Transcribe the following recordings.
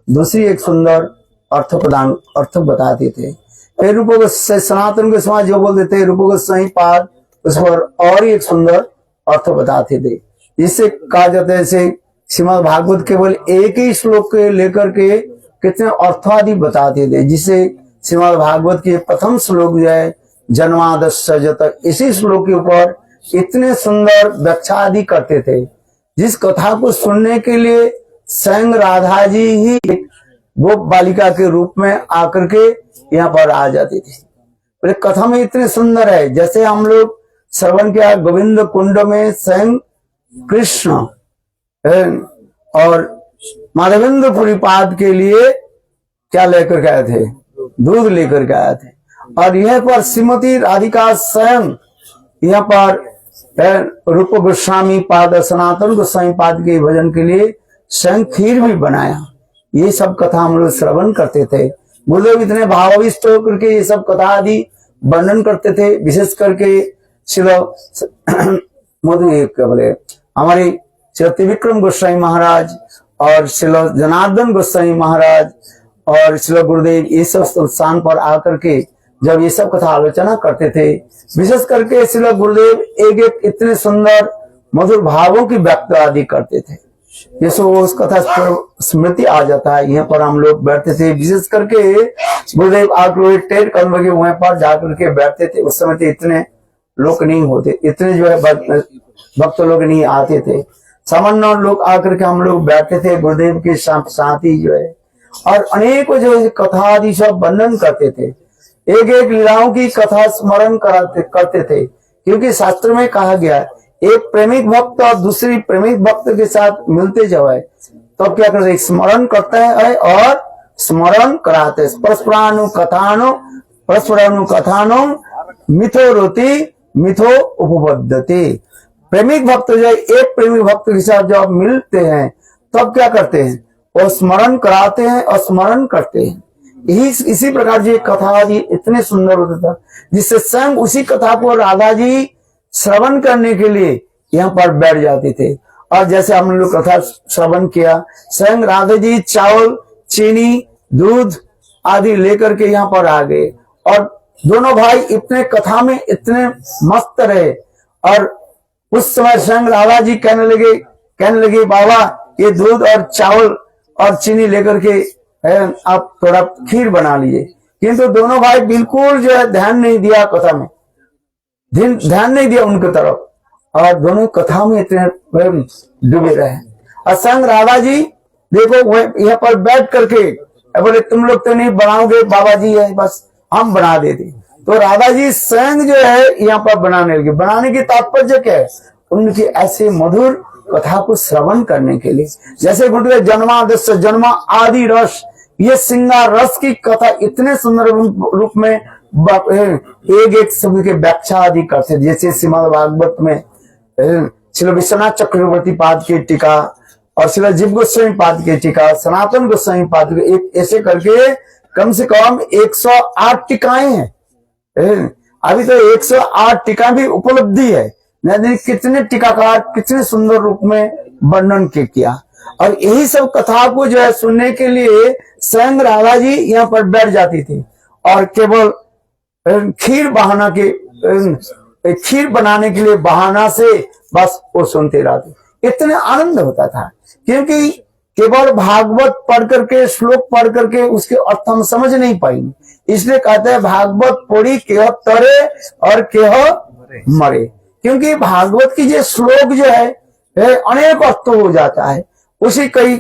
दूसरी एक सुंदर अर्थ बताते थे। फिर रूप गोस्वामी सनातन गोस्वामी जो बोलते थे, रूप गोस्वामी पाद उस पर और एक सुंदर अर्थ बताते थे। जिससे कहा जाता है जैसे श्रीमद् भागवत केवल एक ही श्लोक के लेकर के कितने अर्थादि बताते थे। जिससे श्रीमद् भागवत के प्रथम श्लोक जो है जन्मादस्य जत, इसी श्लोक के ऊपर इतने सुंदर व्याख्या आदि करते थे, जिस कथा को सुनने के लिए स्वयं राधा जी ही गोप बालिका के रूप में आकर के यहाँ पर आ जाती थी। कथा में इतने सुंदर है, जैसे हम लोग श्रवण किया गोविंद कुंड में स्वयं कृष्ण और माधवेंद्रपुरी पाद के लिए क्या लेकर के आए थे, दूध लेकर के आए थे। और यह पर श्रीमती राधिका स्वयं यहाँ पर रूप गोस्वामी पाद सनातन गोस्वामी पाद के भजन के लिए स्वयं खीर भी बनाया। ये सब कथा हम लोग श्रवण करते थे। गुरुदेव इतने भावाविष्ट होकर के ये सब कथा आदि वर्णन करते थे। विशेष करके श्री बोले हमारे श्री त्रिविक्रम गोस्वामी महाराज और श्री जनार्दन गोस्वामी महाराज और श्री गुरुदेव ये सब स्थान पर आकर के जब ये सब कथा आलोचना करते थे, विशेष करके श्री गुरुदेव एक एक इतने सुंदर मधुर भावों की व्यक्त आदि करते थे। ये सब उस कथा स्मृति आ जाता है। यहाँ पर हम लोग बैठते थे, विशेष करके गुरुदेव आकर कलम के वहां पर जाकर के बैठते थे। उस समय इतने लोग नहीं होते, इतने जो है भक्त लोग नहीं आते थे, सामान्य लोग आकर के हम लोग बैठते थे गुरुदेव के साथ ही जो है, और अनेकों जो है कथा आदि सब वर्णन करते थे। एक एक लीलाओं की कथा स्मरण करते थे, क्योंकि शास्त्र में कहा गया एक प्रेमिक भक्त और दूसरी प्रेमिक भक्त के साथ मिलते जाए तो क्या करते, स्मरण करते हैं और स्मरण कराते। परस्परानु कथानो मिथो रोति मिथो उपबद्धते। प्रेमिक भक्त जो है एक प्रेमिक भक्त के साथ जब मिलते हैं तब क्या करते हैं, वो स्मरण कराते हैं और स्मरण करते हैं। इसी प्रकार की कथा आदि इतने सुंदर होता था, जिससे स्वयं उसी कथा को राधा जी श्रवण करने के लिए यहाँ पर बैठ जाते थे। और जैसे हम लोग कथा श्रवण किया, स्वयं राधा जी चावल चीनी दूध आदि लेकर के यहाँ पर आ गए, और दोनों भाई इतने कथा में इतने मस्त रहे। और उस समय स्वयं राधा जी कहने लगे बाबा ये दूध और चावल और चीनी लेकर के आप थोड़ा खीर बना लीजिए। किंतु दोनों भाई बिल्कुल जो है ध्यान नहीं दिया, कथा में ध्यान नहीं दिया उनकी तरफ, और दोनों कथा में इतने डूबे रहे। और संग राधा जी देखो यहाँ पर बैठ करके बोले तुम लोग तो नहीं बनाओगे, बाबा जी है बस हम बना देते। तो राधा जी स्वयं जो है यहाँ पर बनाने लगे। बनाने की तात्पर्य क्या है, उनकी ऐसे मधुर कथा को श्रवण करने के लिए। जैसे गुरुदेव जन्मादस्य जन्म आदि रस, ये श्रृंगार रस की कथा इतने सुंदर रूप में एक एक शब्द के व्याख्या आदि करते। जैसे श्रीमद् भागवत में श्री विश्वनाथ चक्रवर्ती पाद की टीका और श्री जीव गोस्वामी पाद की टीका, सनातन गोस्वामी पाद के एक ऐसे करके कम से कम 108 टीकाएं हैं। अभी तो 108 टीका भी उपलब्धि है, नहीं कितने टीकाकार कितने सुंदर रूप में वर्णन किया। और यही सब कथा को जो है सुनने के लिए स्वयं राधा जी यहाँ पर बैठ जाती थी, और केवल खीर बनाने के लिए बहाना से बस वो सुनते रहते। इतने आनंद होता था, क्योंकि केवल भागवत पढ़ करके श्लोक पढ़ करके उसके अर्थ हम समझ नहीं पाएंगे। इसलिए कहते हैं भागवत पढ़ी केह तरे और केह मरे, क्योंकि भागवत की जो श्लोक जो है अनेक अर्थ हो जाता है। उसी कई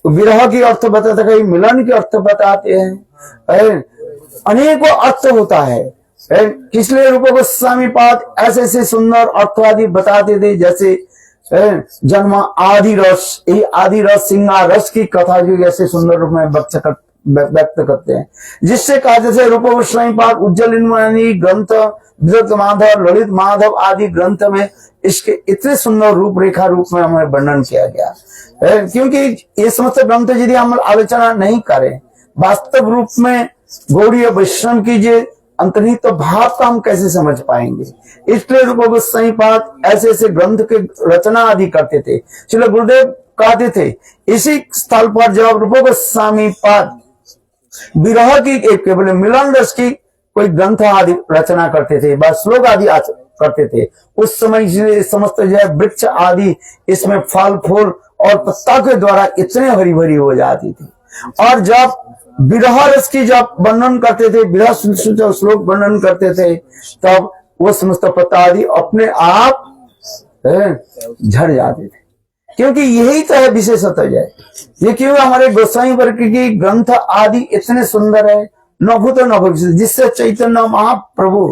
विरह की अर्थ बताते, कई मिलन के अर्थ बताते हैं, अनेकों अर्थ होता है। इसलिए रूप गोस्वामी पाद ऐसे ऐसे सुंदर अर्थ आदि बताते थे। जैसे जन्म आदि रस, यही आदि रस श्रृंगार रस की कथा जो ऐसे सुंदर रूप में व्यक्त करते हैं, जिससे कहा जैसे रूप गोस्वामी पाद उज्जवल ग्रंथ, विदग्ध माधव, ललित माधव आदि ग्रंथ में इसके इतने सुंदर रूपरेखा रूप में हमें वर्णन किया गया। क्योंकि ये समस्त ग्रंथ यदि हम आलोचना नहीं करें, वास्तव रूप में गौड़ीय वैष्णव की जो अंतर्निहित तो भाव का हम कैसे समझ पाएंगे। इसलिए रूप गोस्वामी पाद ऐसे ऐसे ग्रंथ के रचना आदि करते थे। श्री गुरुदेव कहते थे। इसी स्थल पर जब रूप गोस्वामी पाद विरह की एक केवल मिलन रस की कोई ग्रंथ आदि रचना करते थे, बस श्लोक आदि करते थे। उस समय समस्त जो है वृक्ष आदि इसमें फल फूल और पत्ता के द्वारा इतने हरी भरी हो जाती थी। और जब विरह रस की जब वर्णन करते थे, विरह श्लोक वर्णन करते थे, तब वो समस्त पत्ता आदि अपने आप झड़ जाते थे, क्योंकि यही तो है विशेषता है। ये क्यों हमारे गोसाई वर्ग की ग्रंथ आदि इतने सुंदर है, नभूत न भविष्य, जिससे चैतन्य महाप्रभु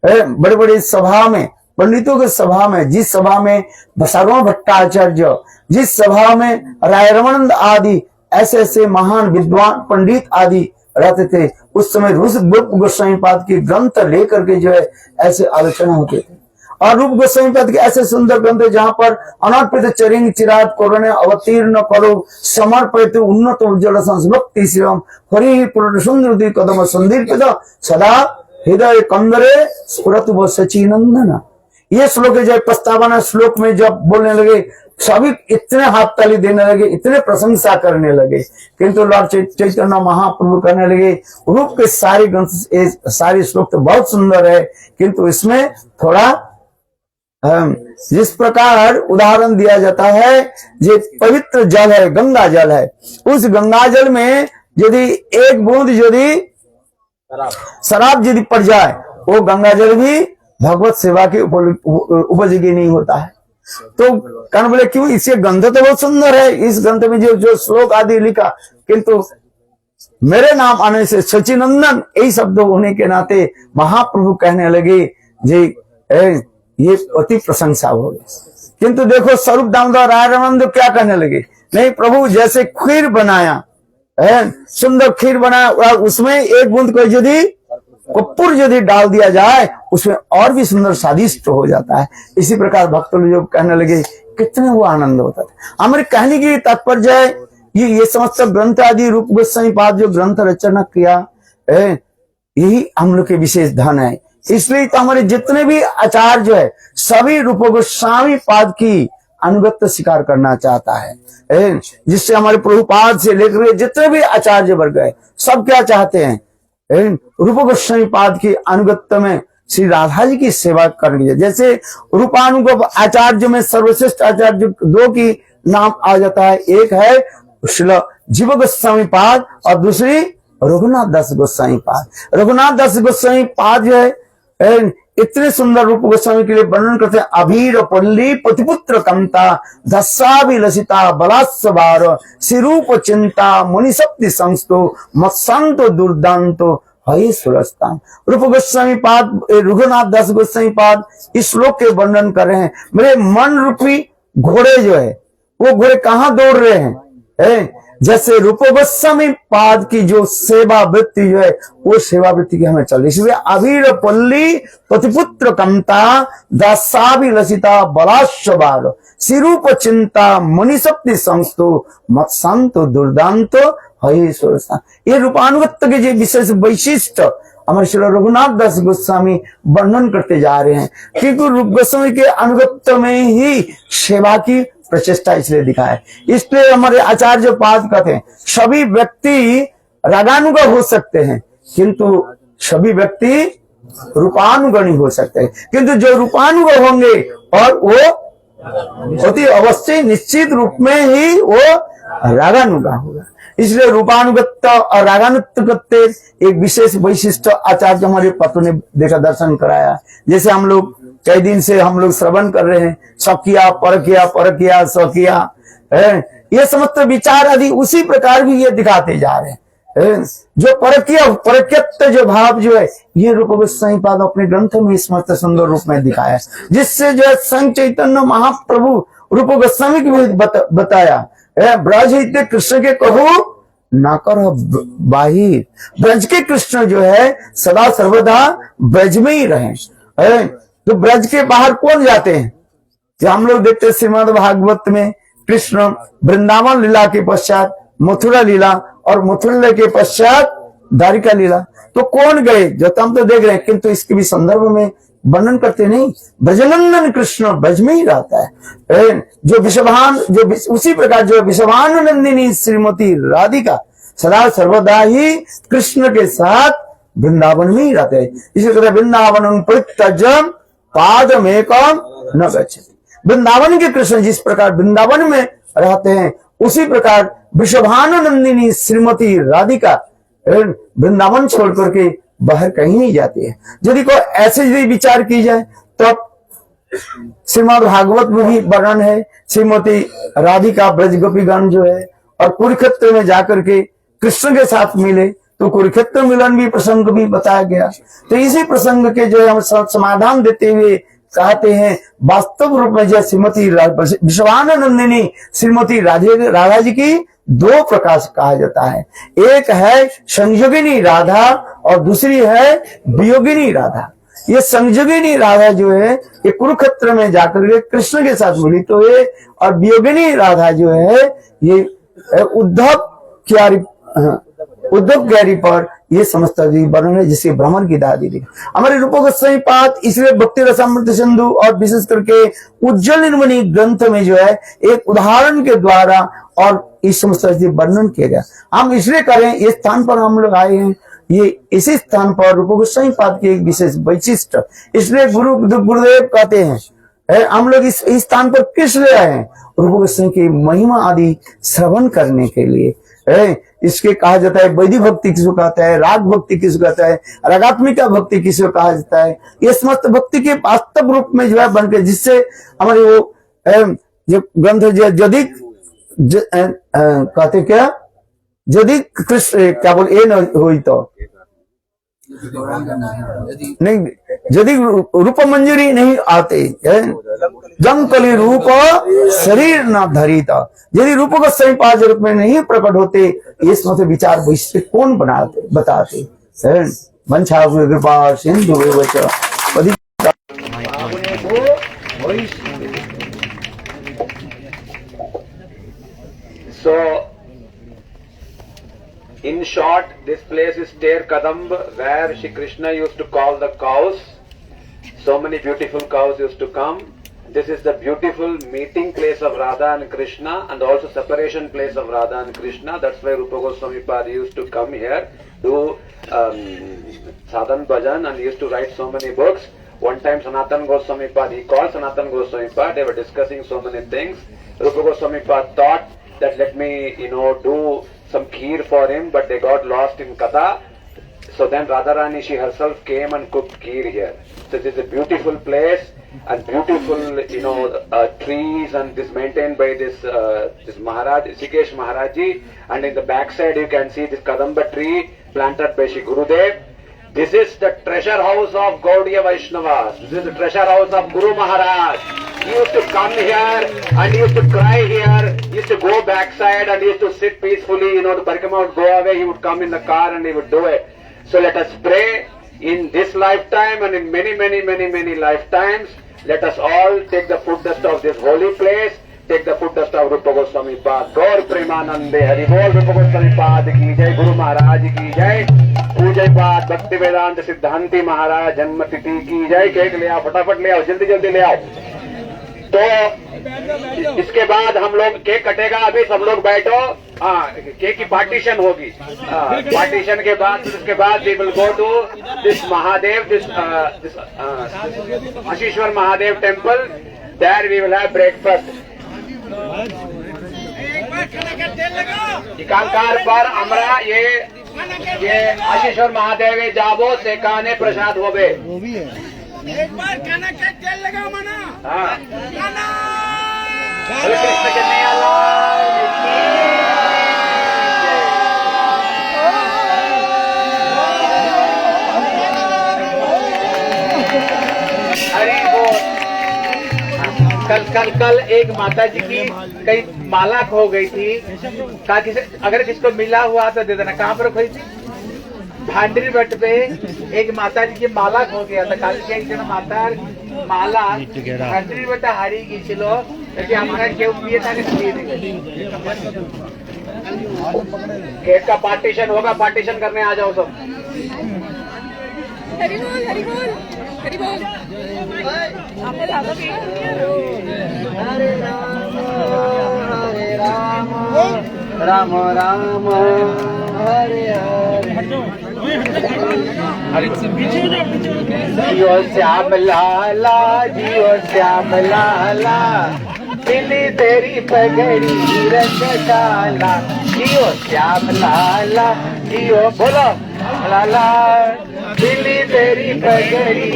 बड़े बड़े सभा में, पंडितों के सभा में, जिस सभा में बसारों भट्टाचार्य, जिस सभा में राय रमानंद आदि ऐसे ऐसे महान विद्वान पंडित आदि रहते थे, उस समय रूप गोस्वामी पाद के ग्रंथ लेकर के जो है ऐसे आलोचना होते थे। और रूप गोस्वामी पाद के ऐसे सुंदर ग्रंथ जहां पर अनर्पित चरिंग चिरात कोरोने अवतीर्ण करो समर्पित उन्नत उज्ज्वल संस्भक्ति शिवम हरि पूर्ण सुंदर कदम संदीर्पित सदा हृदय कंदरे स्फुरत वो सचिनंदन। ये श्लोक जो प्रस्तावना श्लोक में जब बोलने लगे, सभी इतने हाथ ताली देने लगे, इतने प्रशंसा करने लगे। किंतु लॉर्ड चैतन्य महाप्रभु कहने लगे, रूप के सारे ग्रंथ सारे श्लोक तो बहुत सुंदर है, किंतु इसमें थोड़ा जिस प्रकार उदाहरण दिया जाता है, जो पवित्र जल है, गंगा जल है, उस गंगा जल में यदि एक बूंद यदि शराब यदि पड़ जाए, वो गंगा जल भी भगवत सेवा के उपयोगी नहीं होता है। तो कहने बोले क्यों, इसके ग्रंथ तो बहुत सुंदर है, इस ग्रंथ में जो श्लोक आदि लिखा, किंतु मेरे नाम आने से सचिनंदन यही शब्द होने के नाते महाप्रभु कहने लगे जी ये अति प्रशंसा हो गई। किंतु देखो स्वरूप दामोदर राय रमानंद क्या कहने लगे, नहीं प्रभु जैसे खीर बनाया है, सुंदर खीर बनाया, उसमें एक बूंद को यदि कपूर यदि डाल दिया जाए, उसमें और भी सुंदर स्वादिष्ट हो जाता है। इसी प्रकार भक्त लोग जो कहने लगे, कितने वो आनंद होता था। हमारे कहने की तात्पर्य है ये समस्त ग्रंथ आदि रूप गोस्वामी पाद जो ग्रंथ रचना किया, यही हम लोग के विशेष धन है। इसलिए तो हमारे जितने भी आचार्य है, सभी रूप गोस्वामी पाद की अनुगत्य स्वीकार करना चाहता है, जिससे हमारे प्रभुपाद से लेकर जितने भी आचार्य वर्ग है, सब क्या चाहते हैं, रूप गोस्वामी पाद की अनुगत्य में श्री राधा जी की सेवा करनी है। जैसे रूपानुग आचार्य में सर्वश्रेष्ठ आचार्य दो की नाम आ जाता है, एक है श्रील जीव गोस्वामी पाद और दूसरी रघुनाथ दास गोस्वामी पाद। रघुनाथ दास गोस्वामी पाद जो है इतने सुंदर रूप गोस्वामी के लिए वर्णन करते हैं, अभीर पल्ली पतिपुत्र कमता दस्साभिलसिता बलात्सवार सिरूप चिंता मुनिशक्ति संस्तो मत्संतो दुर्दांतो हई सुरस्तान। रूप गोस्वामी पाद रघुनाथ दास गोस्वामी पाद इस श्लोक के वर्णन कर रहे हैं, मेरे मन रूपी घोड़े जो है वो घोड़े कहाँ दौड़ रहे हैं, जैसे रूप गोस्वामी पाद की जो सेवा वृत्ति जो है वो सेवा वृत्ति की हमें चल रही। इसलिए अभीर पल्ली पतिपुत्र कमता दासाभिलसिता बलाशबार सिरूप चिंता मुनिशक्ति संस्तो मत्संतो दुर्दांतो हई सुरस्तान। ये रूपानुगत्य के जो विशेष वैशिष्ट हमारे श्री रघुनाथ दास गोस्वामी वर्णन करते जा रहे हैं, क्योंकि रूप गोस्वामी के अनुगत्य में ही सेवा की प्रचेष्टा इसलिए दिखाया है। इसलिए हमारे आचार्य पाद कहते हैं, सभी व्यक्ति रागानुगा हो सकते हैं, किंतु सभी व्यक्ति रूपानुगणी हो सकते हैं। किंतु जो रूपानुगा होंगे और वो अति अवश्य निश्चित रूप में ही वो रागानुगा होगा। इसलिए रूपानुगत्य और रागानुगत्य एक विशेष वैशिष्ट आचार्य हमारे पत्र ने देखा, दर्शन कराया। जैसे हम लोग कई दिन से हम लोग श्रवण कर रहे हैं, सकिया परकिया सकिया है, ये समस्त विचार आदि उसी प्रकार भी ये दिखाते जा रहे हैं। जो परक्यत्व जो भाव जो है, ये रूप गोस्वामी पाद अपने ग्रंथों में समस्त सुंदर रूप में दिखाया, जिससे जो है संत चैतन्य महाप्रभु रूप गोस्वामी की बताया, ब्रज हित कृष्ण के कहू ना करो बाहिर। ब्रज के कृष्ण जो है सदा सर्वदा ब्रज में ही रहे। तो ब्रज के बाहर कौन जाते हैं, जो हम लोग देखते हैं श्रीमद् भागवत में कृष्ण वृंदावन लीला के पश्चात मथुरा लीला और मथुरा के पश्चात द्वारिका लीला, तो कौन गए, जो हम तो देख रहे हैं, किंतु इसके भी संदर्भ में वर्णन करते नहीं। ब्रजनंदन कृष्ण ब्रज में ही रहता है। जो विश्वभान उसी प्रकार जो विश्वभानुनंदिनी श्रीमती राधिका सदा सर्वदा ही कृष्ण के साथ वृंदावन में ही रहते हैं। इसी तरह वृंदावन परित्यज्य पादमेकम न गच्छति। वृंदावन के कृष्ण जिस प्रकार वृंदावन में रहते हैं उसी प्रकार विश्वभानुनंदिनी श्रीमती राधिका वृंदावन छोड़ करके बाहर कहीं नहीं जाती है। यदि कोई ऐसे यदि विचार की जाए तो श्रीमद् भागवत में भी वर्णन है। श्रीमती राधिका ब्रज गोपीगण जो है और कुरुक्षेत्र में जाकर के कृष्ण के साथ मिले तो कुरुक्षेत्र मिलन भी प्रसंग भी बताया गया। तो इसी प्रसंग के जो हम समाधान देते हुए कहते हैं वास्तव रूप में जो श्रीमती विश्वानंदिनी श्रीमती राधा जी की दो प्रकार से कहा जाता है। एक है संयोगिनी राधा और दूसरी है वियोगिनी राधा। ये संयोगिनी राधा जो है ये कुरुक्षेत्र में जाकर के कृष्ण के साथ मिलित हुए और वियोगिनी राधा जो है ये उद्धव क्यारी पर ये समस्त वर्णन है जिसके ब्राह्मण की दादी दी। हमारे रूप गोस्वामी पाद इसलिए भक्ति रसामृत सिंधु और विशेष करके उज्जवल निर्मणि ग्रंथ में जो है एक उदाहरण के द्वारा और इस समस्त वर्णन किया गया। हम इसलिए करें इस स्थान पर हम लोग आए हैं। ये इसी स्थान पर रूप गोस्वामी पाद की एक विशेष वैशिष्ट इसलिए गुरुदेव कहते हैं हम लोग इस स्थान पर किस लिए आए हैं रूप गोस्वामी की महिमा आदि श्रवण करने के लिए। इसके कहा जाता है वैदिक भक्ति किसको कहता है, राग भक्ति किसको कहता है, रागात्मिका भक्ति किसको कहा जाता है। ये समस्त भक्ति के वास्तव रूप में जो है बन के जिससे हमारे वो जो ग्रंथ यदि कहते क्या यदि कृष्ण क्या बोल ये न हुई तो नहीं यदि रूप मंजूरी नहीं आते जंकली रूप शरीर न धरिता। यदि रूप को सही पांच रूप में नहीं प्रकट होते इस मत विचार वैश्य कौन बनाते बताते। वंशा कृपा Sindhu So, in short, this place is Ter Kadamb, where Shri Krishna used to call the cows. So many beautiful cows used to come. This is the beautiful meeting place of Radha and Krishna, and also separation place of Radha and Krishna. That's why Rupa Goswami Pad used to come here, do sadhan bhajan, and he used to write so many books. One time Sanatan Goswami Pad, he called Sanatan Goswami Pad, they were discussing so many things. Rupa Goswami Pad thought that let me, do some kheer for him, but they got lost in Katha. So then Radharani, she herself came and cooked kheer here. So this is a beautiful place and beautiful, trees, and this maintained by this Maharaj, Sikesh Maharaji. And in the backside you can see this Kadamba tree planted by Shri Gurudev. This is the treasure house of Gaudiya Vaishnavas. This is the treasure house of Guru Maharaj. He used to come here and he used to cry here. He used to go backside and he used to sit peacefully. The Parikrama would go away. He would come in the car and he would do it. So let us pray in this lifetime and in many, many, many, many lifetimes. Let us all take the foot dust of this holy place. Take the foot dust of Rupa Goswami Pad. Gaur Premanande Hari Bol Rupa Goswami Pad ki jai. Guru Maharaj ki jai. पूजय पाठ भक्ति वेदांत सिद्धांति महाराज जन्म तिथि की जय। Cake ले आओ, फटाफट ले आओ, जल्दी जल्दी ले आओ। तो इसके बाद हम लोग केक कटेगा। अभी सब लोग बैठो। केक की पार्टीशन होगी। पार्टीशन के बाद उसके बाद we will go to this Mahadev this Ashishwar Mahadev temple. There we will have breakfast. इकांकार पर हमरा ये आशीश्वर महादेव जाबो से काने प्रसाद होबे। एक बार खाना के तेल लगा मना। हाँ। कृष्ण कन्हैया लाल की हरि बोल। कल एक माता जी की कई माला खो गई थी। कहा अगर किसको मिला हुआ तो दे देना। कहाँ पर खोई थी? भांडरी बट पे एक माता जी की माला खो गया था। कल के एक जन माता माला भांडरी बट हारी गीछिलो क्योंकि हमारा केव पिए था केक का पार्टीशन होगा। पार्टीशन करने आ जाओ सब। हरि बोल हरि बोल। राम राम हरे हरे जियो श्याम लाला जियो श्याम लाला दिल्ली तेरी पगड़ी रंग काला जियो श्याम लाला जियो बोलो लाला दिल्ली तेरी पगड़ी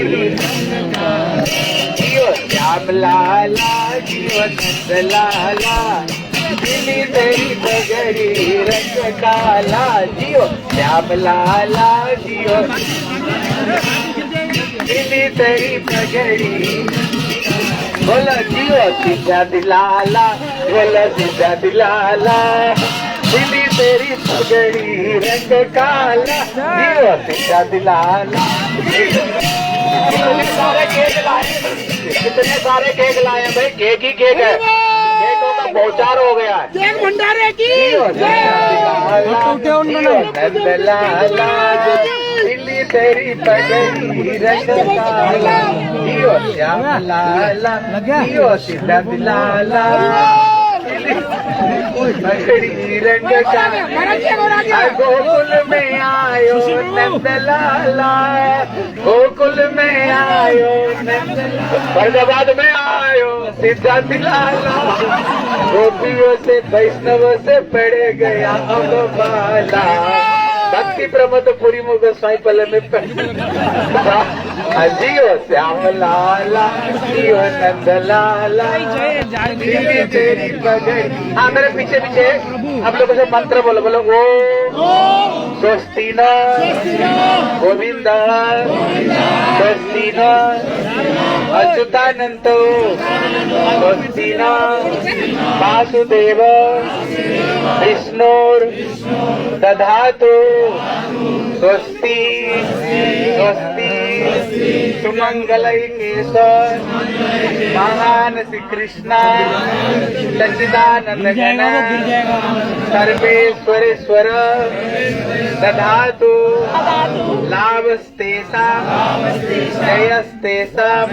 जियो श्याम लाला जियो नंद लाला दिल्ली तेरी पगड़ी रंग काला जियो श्याम लाला जियो दिल्ली तेरी पगड़ी बोलो जियो सीधा दिलाला बोलो सीधा दिलाला दिल्ली तेरी पगड़ी रंग काला जियो सीधा दिलाला कितने सारे केक लाए भाई केक ही केक है केकों का बहुचार हो गया है केक भंडारे की दिल्ली तेरी पगड़ी रंग काला जियो श्याम लाला जियो सीधा दिलाला पगड़ी रंग काला गोकुल में आयो नंद लाला गोकुल में आयो नंद फरीदाबाद में आयो सीधा दिलाला गोपियों से वैष्णव से पड़ गया अब बाला भक्ति प्रमोद पुरी मुग साई पल में जियो श्याम लाला जियो नंद लाला दिल्ली तेरी पगड़ी हाँ मेरे पीछे पीछे आप लोगों से मंत्र बोलो बोलो ओ स्वस्ति न गोविंद स्वस्ति न अच्युतानंद स्वस्ति न वासुदेव विष्णुर दधातु स्वस्ति स्वस्ति सुमंगलैकेश्वर महान श्री कृष्ण सच्चिदानंद घन सर्वेश्वरेश्वर दधातु लाभस्तेषां जयस्तेषां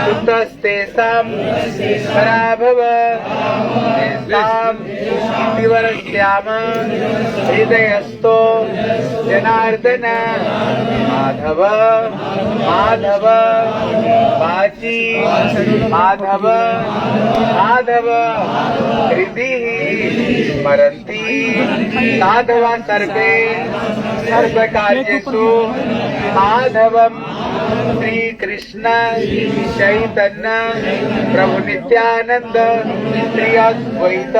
सुतस्तेषां पराभव तेषां इतिवरस्याम हृदयस्थो जनार्दन माधव माधव वाची माधव माधव हृदि स्मरन्ति साधवा सर्वे सर्वकार्येषु माधवम् श्री कृष्ण चैतन्य प्रभु नित्यानंद श्री अद्वैत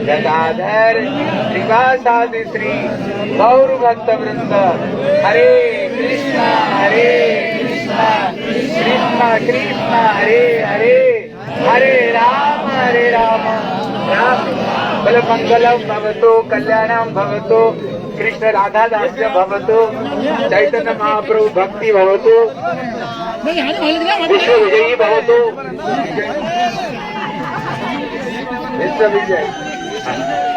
गदाधर श्रीवासादि श्री गौर भक्त वृंद हरे कृष्ण कृष्ण कृष्ण हरे हरे हरे राम राम बल मंगलम भवतु कल्याणम भवतु कृष्ण राधा दास्य भवतु चैतन्य महाप्रभु भक्ति भवतु विश्व विजयी भवतु विश्व विजय।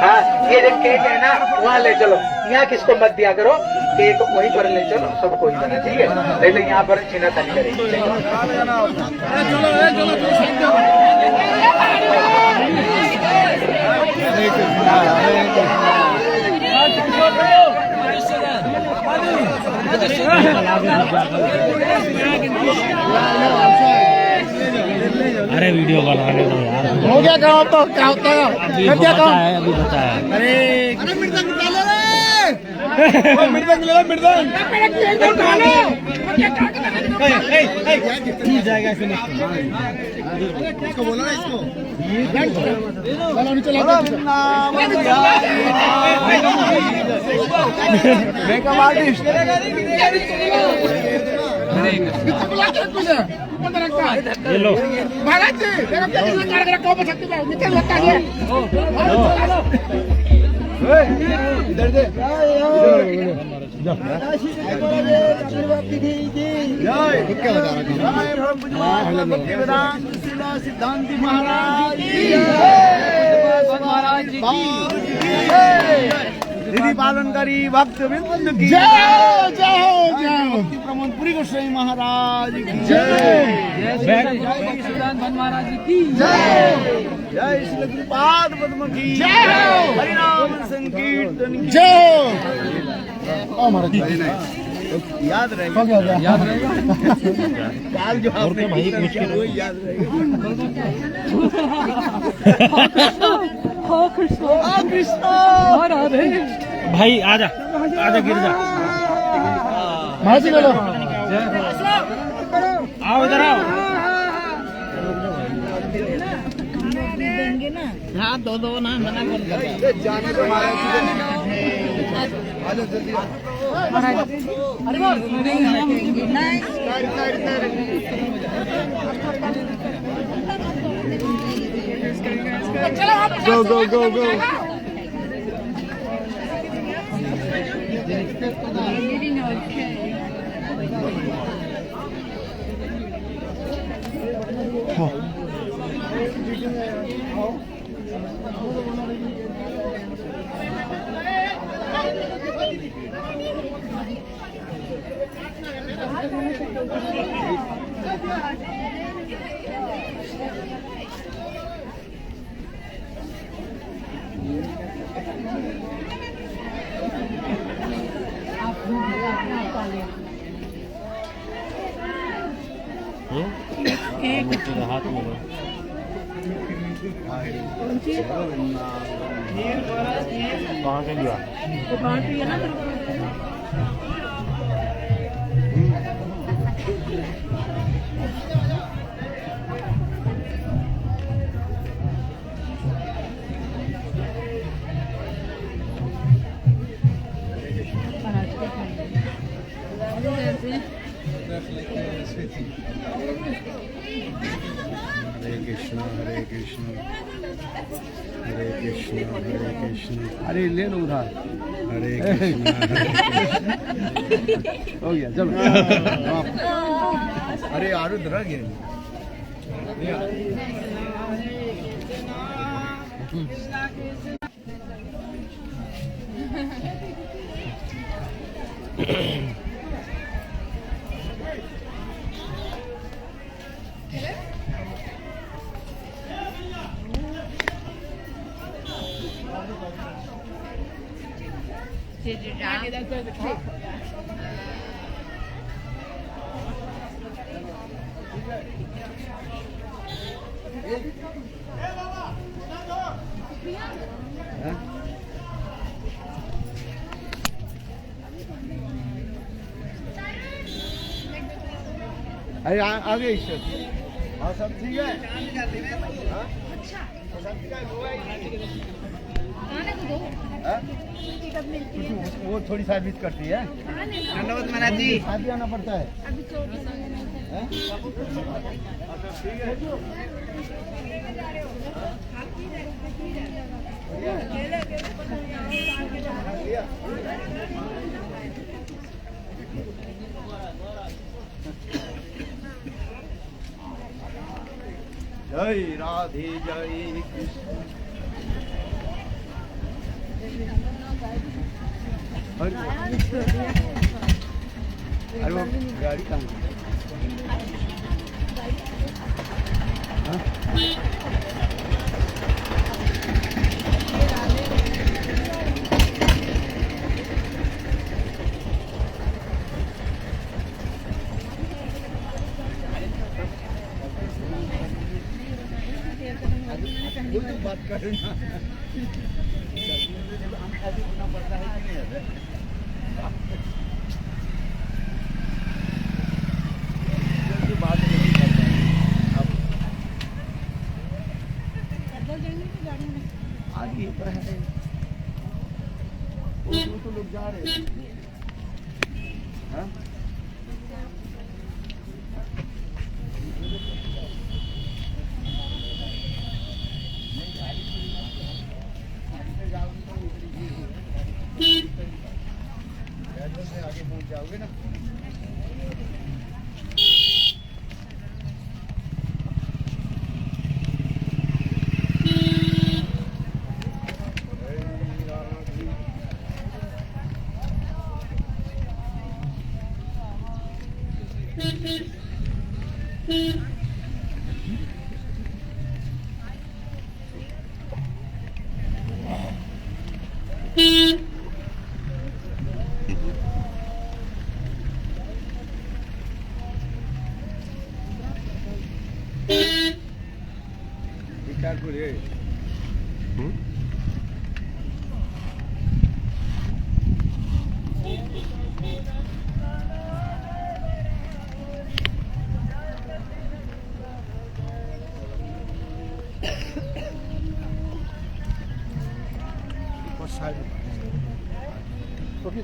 हाँ ये जो केक है ना वहाँ ले चलो, यहाँ किसको मत दिया करो, केक वहीं पर ले चलो, सबको ही देना, ठीक है, नहीं तो यहाँ पर छीना तनी करेगी। अरे वीडियो बनाने दो यार, हो गया काम तो क्या होता है अभी बताया अरे मृदंग डालो रे मृदंग ले मृदंग जाएगा इसको बोलो ना इसको मेकअप आर्टिस्ट ये लो इधर दे सिद्धांत महाराज विधि पालनकारी भक्त वृंद की जय हो जय हो जय हो। प्रमोदपुरी गोस्वामी महाराज की जय। जय सुदान महाराज की जय। जय श्री गुरुपाद पद्म की जय हो। हरिनाम संकीर्तन की जय हो। याद रहेगा याद रहेगा काल जो आपने भाई वही याद रहेगा। कृष्ण भाई आजा आजा गिर जा महाराज ले लो आओ इधर आओ देंगे ना हाँ दो ना मना कर जाने दो गो गो गो गो। हाथ में कहाँ से लिया हरे कृष्ण हरे कृष्ण हरे कृष्ण हरे कृष्ण। अरे ले लो उधार। हरे कृष्ण हो गया चलो। अरे आरु धरा गया। अरे आगे और सब ठीक है। वो थोड़ी सर्विस करती है। धन्यवाद महाराज जी। शादी आना पड़ता है। जय राधे जय कृष्ण। अरे वो गाड़ी कहाँ बात करें ना। पड़ता है कि नहीं बात आगे तो है वो तो लोग जा रहे हैं। आगे पहुंच जाओगे ना।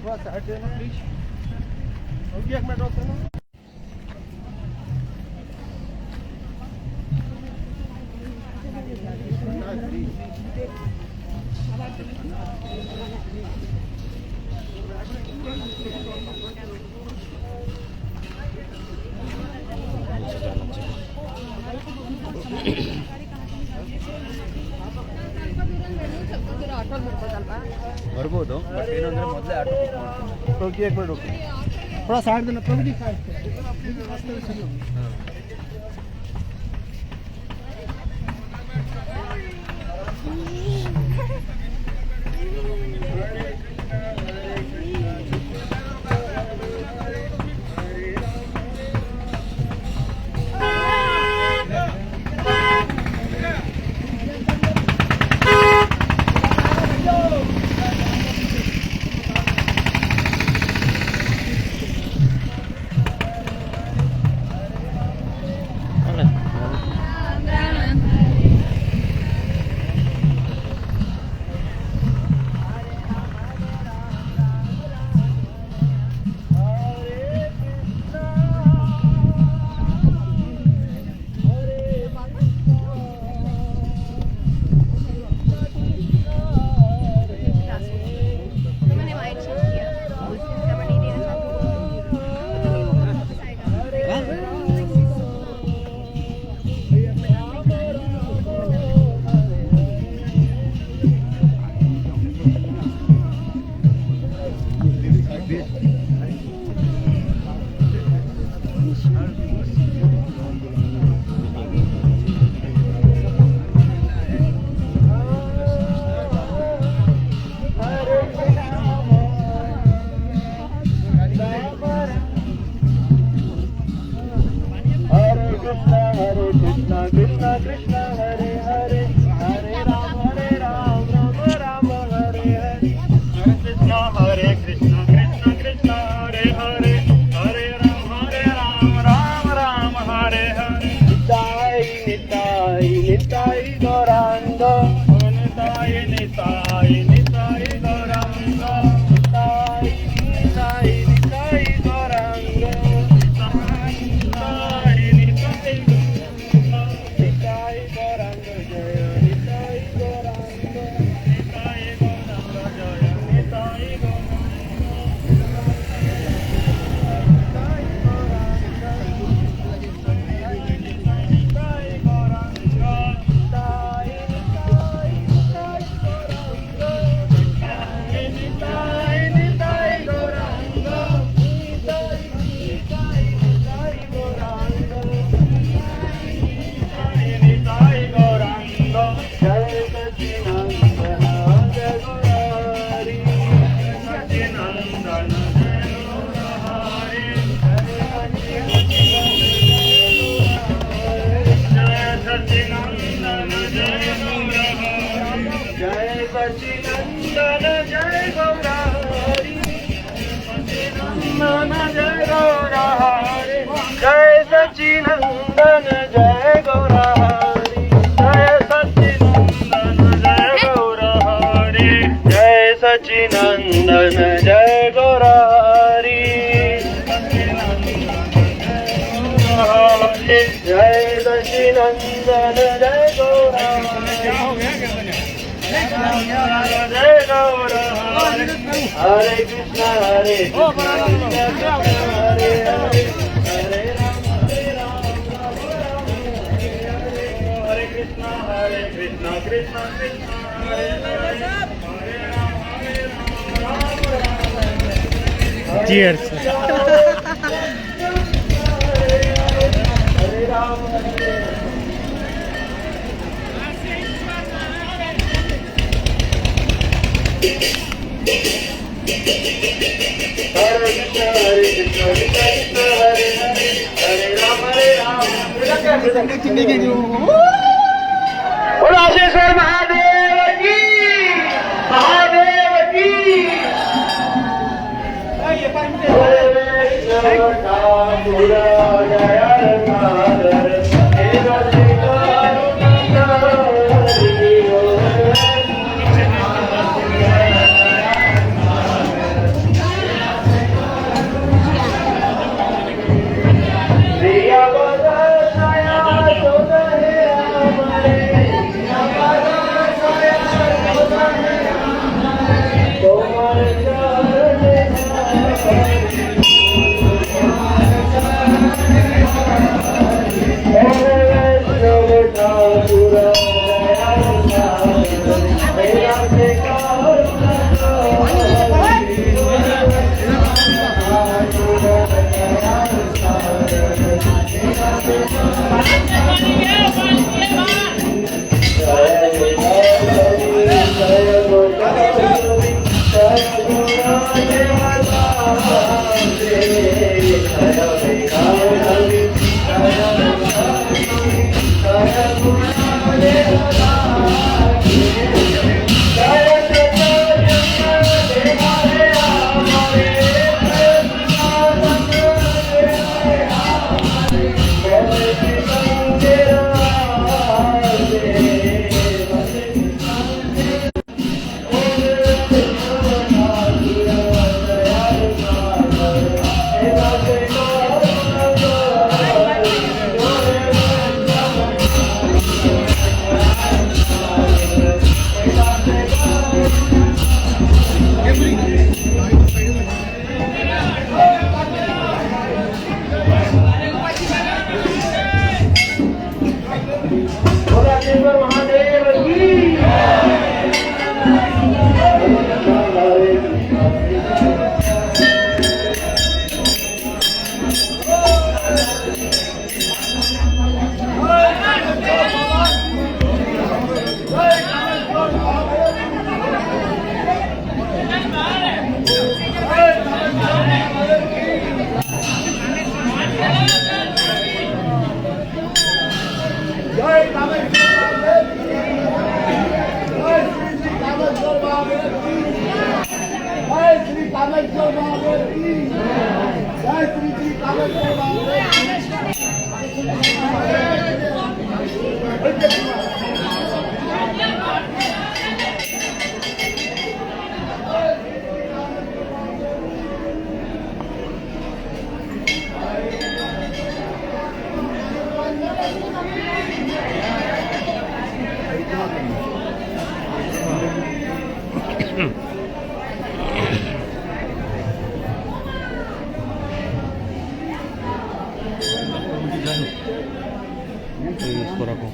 थोड़ा साइड देना प्लीज। ओके, एक मिनट रोक देना। ಬರ್ಬೋದು ಬಟ್ ಏನಂದ್ರೆ ಮೊದಲೇ ಆಟೋ ಬುಕ್ ಮಾಡ್ತೀನಿ. ओके, एक मिनट रुको, थोड़ा साइड देना प्रभु जी, साइड सच्चिनंदन जय गौरारी, जय सच्चिनंदन जय गौरारी, जय गौरारी। हरे कृष्णा हरे कृष्णा हरे हरे, हरे राम हरे कृष्णा कृष्णा कृष्णा हरे हरे। Cheers. राम हरे कृष्ण कृष्ण कृष्ण हरे हरे हरे राम बोलो आशेश्वर महादेव की महादेव की ठाकुर इसको रखो।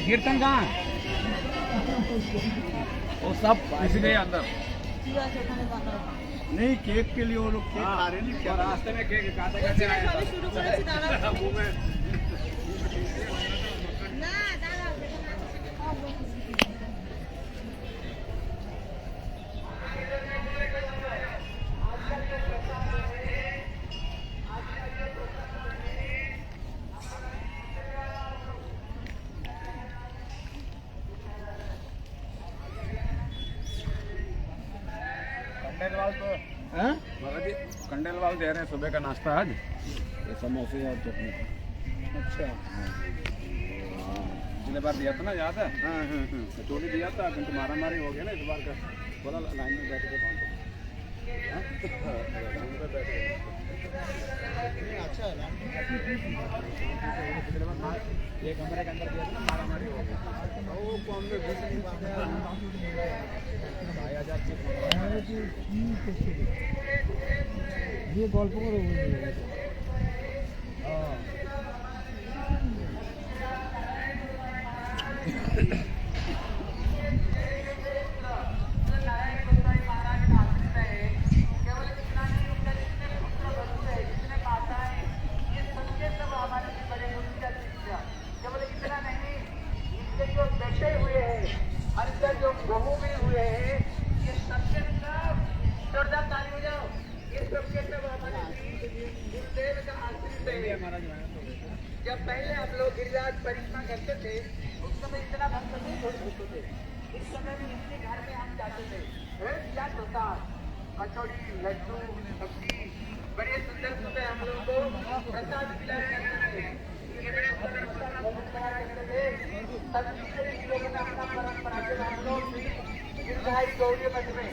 कीर्तन कहाँ वो सब इसलिए अंदर नहीं केक के लिए वो लोग केक खा रहे नहीं क्या रास्ते में केक काटे काटे आए मुंह में कंडेलवाल तो महाराज जी कंडेलवाल दे रहे हैं सुबह का नाश्ता आज ये समोसे और चटनी। अच्छा पिछले बार दिया था ना याद है? कचौड़ी दिया था किंतु मारा मारी हो गया ना इस बार का। बोला लाइन में बैठ के अच्छा है पिछले बार ये कमरे के अंदर दिया था ना मारा मारी हो गया वो कौन में 20,000 ये गल्प করে जब पहले हम लोग गिरिराज परिक्रमा करते थे उस समय इतना भक्त नहीं होते थे। इस समय भी इनके घर में हम जाते थे, क्या होता कचौड़ी लड्डू सब्जी बड़े सुंदर सुंदर हम लोग को प्रसाद खिलाया करते थे। ये बड़े सुंदर प्रसाद करते थे। सभी लोगों ने अपना परंपरा से हम लोग गिरधारी गौरी मठ में,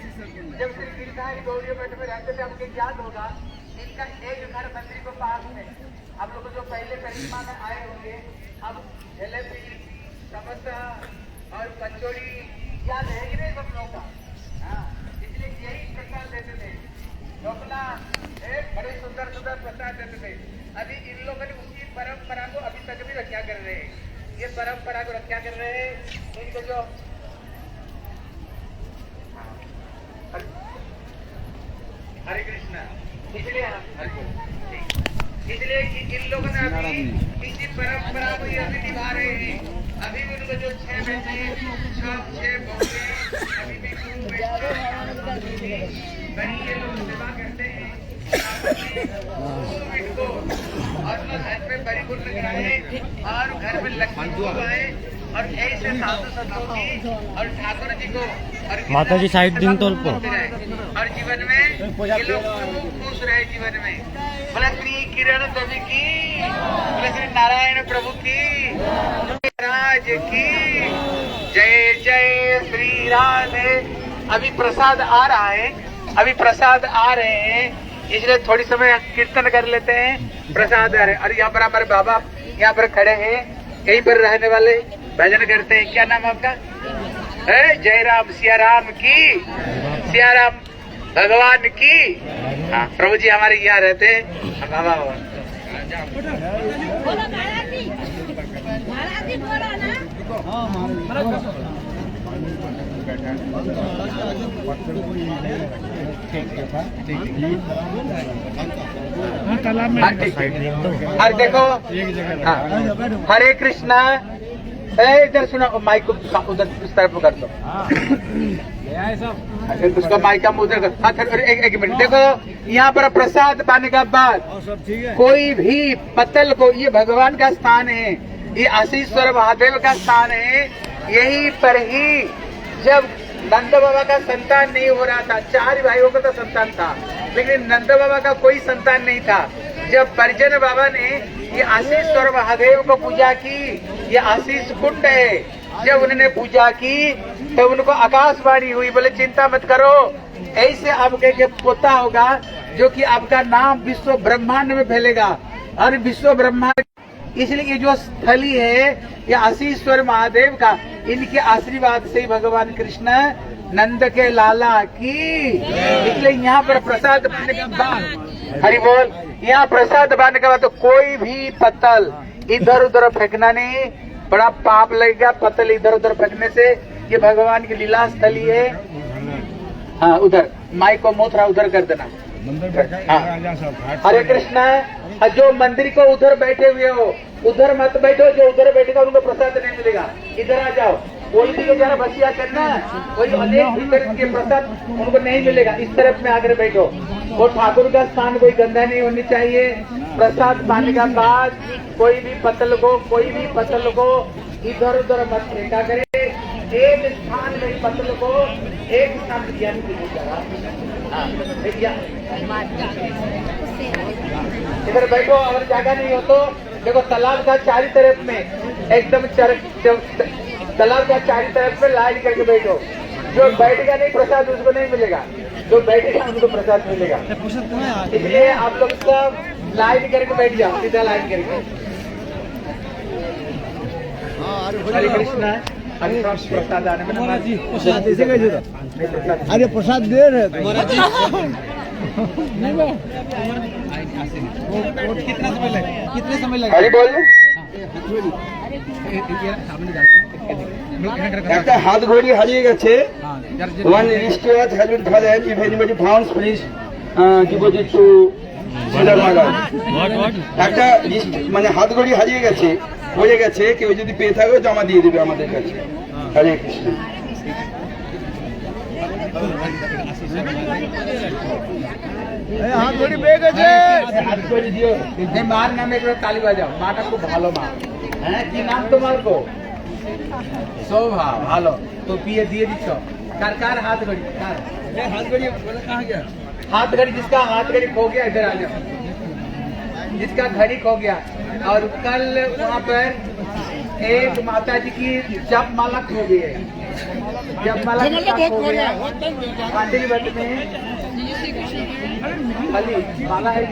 जब श्री गिरधारी गौरी मठ में रहते थे, हमको याद होगा इनका एक घर मंदिर को पास में हम लोग जो पहले परिक्रमा में आए होंगे, अब जलेबी समोसा और कचौड़ी याद है कि नहीं सब लोगों का? हाँ, इसलिए यही प्रसाद देते थे। ढोकला एक बड़े सुंदर सुंदर प्रसाद देते थे। अभी इन लोगों ने उसी परंपरा को अभी तक भी रक्षा कर रहे हैं। ये परंपरा को रक्षा कर रहे हैं। इनको जो हरे कृष्णा, इसलिए इन लोगों ने अभी इसी परंपरा को अभी निभा रहे हैं। अभी भी उनको जो 6 बेटे 6 बहुएं अभी भी ये लोग सेवा करते हैं और घर में परिपूर्ण कराए और घर में लक्ष्मी को आए और ऐसे साधु संतों की और ठाकुर जी को और माता जी साइड दिन तो और जीवन में ये लोग खुश रहे जीवन में। बोला श्री किरण देवी की, बोला श्री नारायण प्रभु की, राज की जय जय श्री राधे। अभी प्रसाद आ रहा है, अभी प्रसाद आ रहे हैं, इसलिए थोड़ी समय कीर्तन कर लेते हैं। प्रसाद आ रहे हैं और यहाँ पर हमारे बाबा यहाँ पर खड़े हैं, यहीं पर रहने वाले भजन करते हैं। क्या नाम आपका? जय राम सिया राम की, सिया राम भगवान की। हाँ, प्रभु जी हमारे यहाँ रहते हैं। बाबा अरे देखो, हरे कृष्णा। इधर सुना, माइक को उधर इस तरफ कर दो। उसका माइक का उधर कर। एक मिनट देखो, यहाँ पर प्रसाद पाने का बाद कोई भी पत्तल को, ये भगवान का स्थान है, ये आशीश्वर महादेव का स्थान है। यहीं पर ही जब नंद बाबा का संतान नहीं हो रहा था, 4 भाइयों का तो संतान था, लेकिन नंद बाबा का कोई संतान नहीं था। जब परिजन बाबा ने ये आशीश्वर महादेव को पूजा की, ये आशीष कुंड है, जब उन्होंने पूजा की तो उनको आकाशवाणी हुई, बोले चिंता मत करो, ऐसे आपके पोता होगा जो कि आपका नाम विश्व ब्रह्मांड में फैलेगा। और विश्व ब्रह्मांड, इसलिए ये जो स्थली है ये आशीश्वर महादेव का, इनके आशीर्वाद से ही भगवान कृष्ण नंद के लाला की। इसलिए यहाँ पर प्रसाद पाने के बाद, हरि बोल, यहाँ प्रसाद पाने के बाद तो कोई भी पत्तल इधर उधर फेंकना नहीं, बड़ा पाप लगेगा पत्तल इधर उधर फेंकने से। ये भगवान की लीला स्थली है। हाँ, उधर माइक को मोथरा उधर कर देना। हाँ, हरे कृष्णा। जो मंदिर को उधर बैठे हुए हो उधर मत बैठो, जो उधर बैठेगा उनको प्रसाद नहीं मिलेगा। इधर आ जाओ, कोई भी जरा बसिया करना, कोई अनेक भीतर के प्रसाद उनको नहीं मिलेगा। इस तरफ में आकर बैठो। और ठाकुर का स्थान कोई गंदा नहीं होनी चाहिए। प्रसाद पाने का बाद कोई भी पत्तल को इधर उधर मत फेंका करे। एक स्थान में पत्तल को एक स्थान दिया इधर बैठो। अगर जगह नहीं हो तो देखो, तालाब का चारों तरफ में एकदम तालाब का चारों तरफ में लाइन करके बैठो। जो बैठेगा नहीं प्रसाद उसको नहीं मिलेगा, जो बैठेगा उनको प्रसाद मिलेगा। इसलिए आप लोग सब लाइन करके बैठ जाओ, सीधा लाइन करके। हरे कृष्णा। प्रसाद आने में अरे प्रसाद दे रहे तुम्हारा जी। कितने समय लगे? हरि बोल। একটা হাত ঘড়ি হারিয়ে গেছে। One wristwatch has been fallen. If anybody finds, please deposit to একটা মানে হাত ঘড়ি হারিয়ে গেছে, পড়ে গেছে, কেউ যদি পেয়ে থাকে জমা দিয়ে দেবে আমাদের কাছে। হরে কৃষ্ণ। হাত ধরে পেয়ে গেছে হাত করে দিও যে মার নামে একটু তালি বাজাও মাটা খুব ভালো মা হ্যাঁ কি নাম তোমার গো শোভা ভালো তো বিয়ে দিয়ে দিচ্ছ কার কার हाथ घड़ी कार हाथ घड़ी कहाँ गया हाथ घड़ी जिसका हाथ घड़ी खो गया इधर आ जाओ जिसका घड़ी खो गया और कल वहाँ पर एक माता जी की जप माला खो गई है जप माला खो गया पांडे भट्ट में खाली माला है